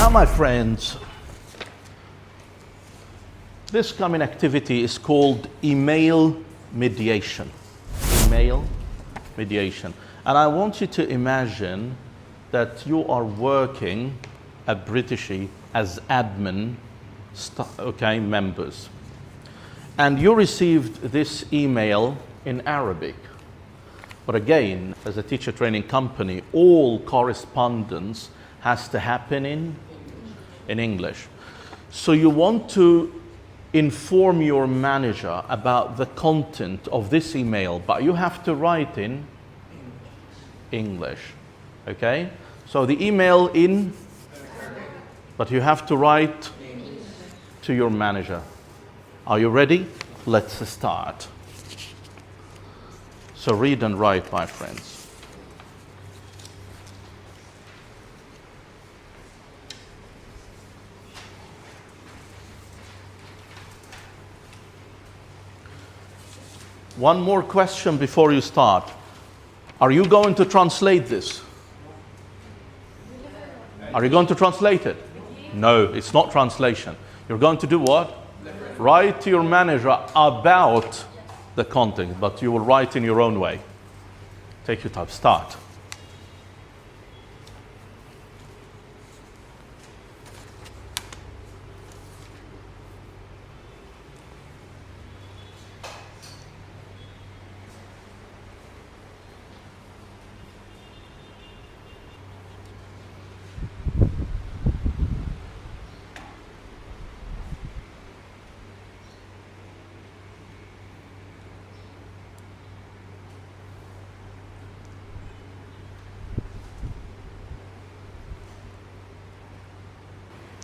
Now, my friends, this coming activity is called email mediation. Email mediation. And I want you to imagine that you are working at Britishey as admin members. And you received this email in Arabic. But again, as a teacher training company, all correspondence has to happen in English. So you want to inform your manager about the content of this email, but you have to write in English. Okay? So the email in, but you have to write to your manager. Are you ready? Let's start. So read and write, my friends. One more question before you start. Are you going to translate this? Are you going to translate it? No, it's not translation. You're going to do what? Write to your manager about the content, but you will write in your own way. Take your time. Start.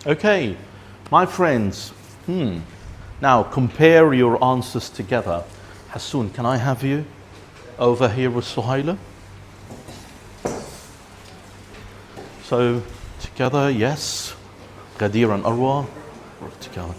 Okay, my friends, now compare your answers together. Hassoun, can I have you over here with Suhaila? So, together, yes. Ghadir and Arwa, work together.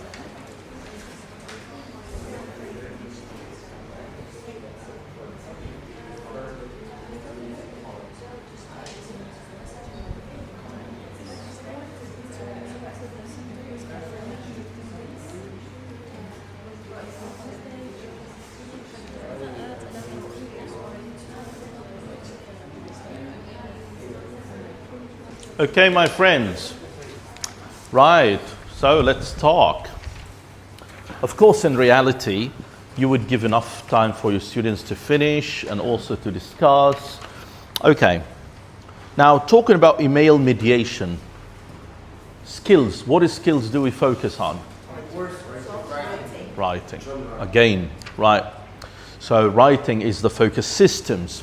Okay, my friends. Right, so let's talk. Of course, in reality, you would give enough time for your students to finish and also to discuss. Okay, now talking about email mediation. Skills, what skills do we focus on? Writing. Again, right. So writing is the focus. Systems.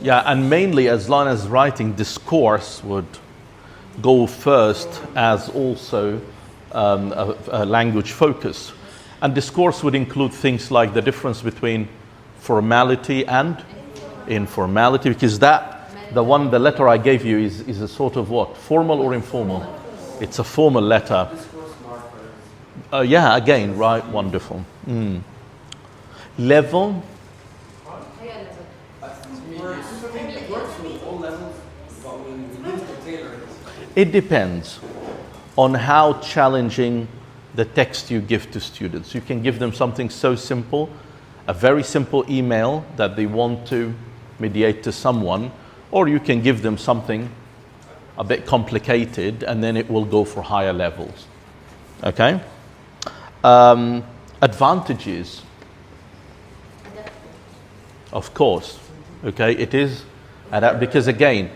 Yeah, and mainly as long as writing, discourse would go first as also a language focus. And discourse would include things like the difference between formality and informality, because the letter I gave you is a sort of what? Formal or informal? It's a formal letter. Yeah, again, right, wonderful. Level. It depends on how challenging the text you give to students. You can give them something so simple, a very simple email that they want to mediate to someone, or you can give them something a bit complicated and then it will go for higher levels. Okay? Advantages. Of course. Okay, it is, because again,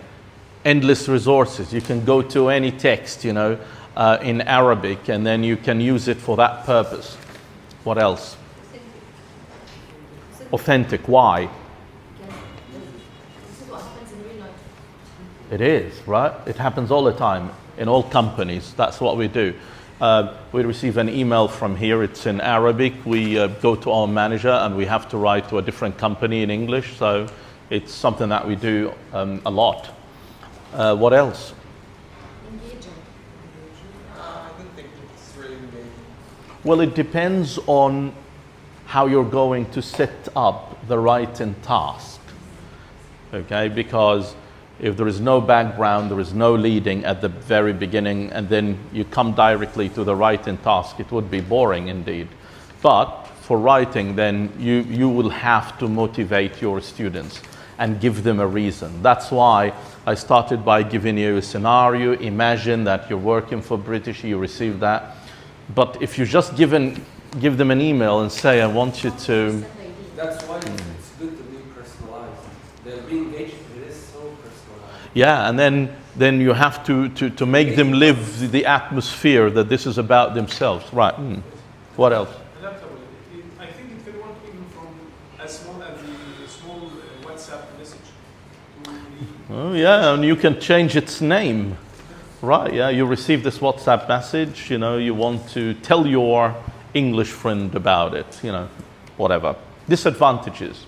endless resources. You can go to any text, in Arabic, and then you can use it for that purpose. What else? Authentic. Why? It is, right? It happens all the time in all companies. That's what we do. We receive an email from here. It's in Arabic. We go to our manager and we have to write to a different company in English. So it's something that we do a lot. What else? Engaging. I don't think it's really engaging. Well, it depends on how you're going to set up the writing task. Okay, because If there is no background, there is no leading at the very beginning, and then you come directly to the writing task, it would be boring indeed. But for writing, then you will have to motivate your students and give them a reason. That's why I started by giving you a scenario. Imagine that you're working for British, you receive that. But if you just give them an email and say, I want you to... That's why it's good to be personalized. They'll be engaged. It is so personalized. Yeah, and then you have to make them live the atmosphere that this is about themselves. Right. What else? Adaptable. I think it can work even from as small as the small WhatsApp message to the... Oh yeah, and you can change its name. Right, yeah, you receive this WhatsApp message, you know, you want to tell your English friend about it, you know, whatever. Disadvantages.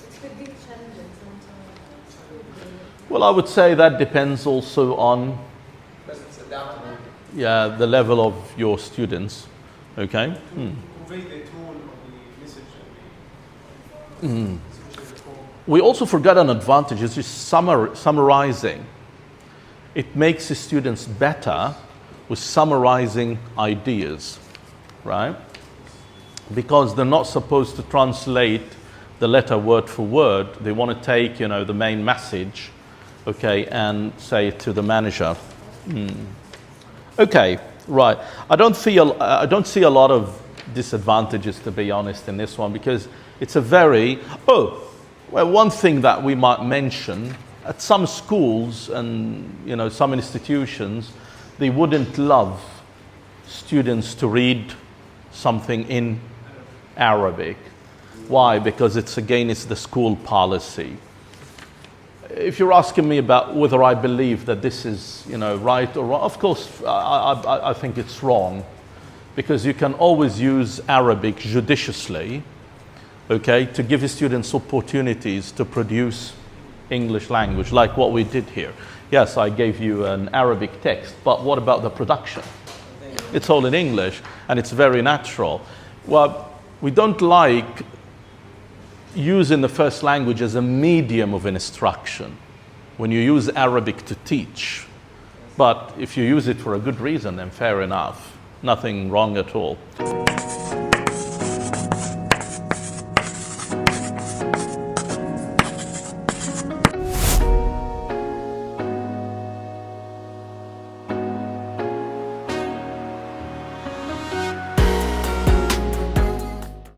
It could be challenging sometimes. Well, I would say that depends also on, Because it's adaptable. yeah, the level of your students, okay? Convey the tone of the message and especially the form. We also forgot an advantage, is summarizing. It makes the students better with summarizing ideas, right? Because they're not supposed to translate the letter word for word. They want to take, you know, the main message, okay, and say it to the manager. Okay, right. I don't see a lot of disadvantages, to be honest, in this one, because it's a very... Oh, well, one thing that we might mention, at some schools and, you know, some institutions, they wouldn't love students to read something in Arabic. Why? Because it's against the school policy. If you're asking me about whether I believe that this is, you know, right or wrong, of course, I think it's wrong, because you can always use Arabic judiciously, okay, to give the students opportunities to produce English language, like what we did here. Yes, I gave you an Arabic text, but what about the production? It's all in English, and it's very natural. Well, we don't like using the first language as a medium of instruction when you use Arabic to teach. But if you use it for a good reason, then fair enough. Nothing wrong at all.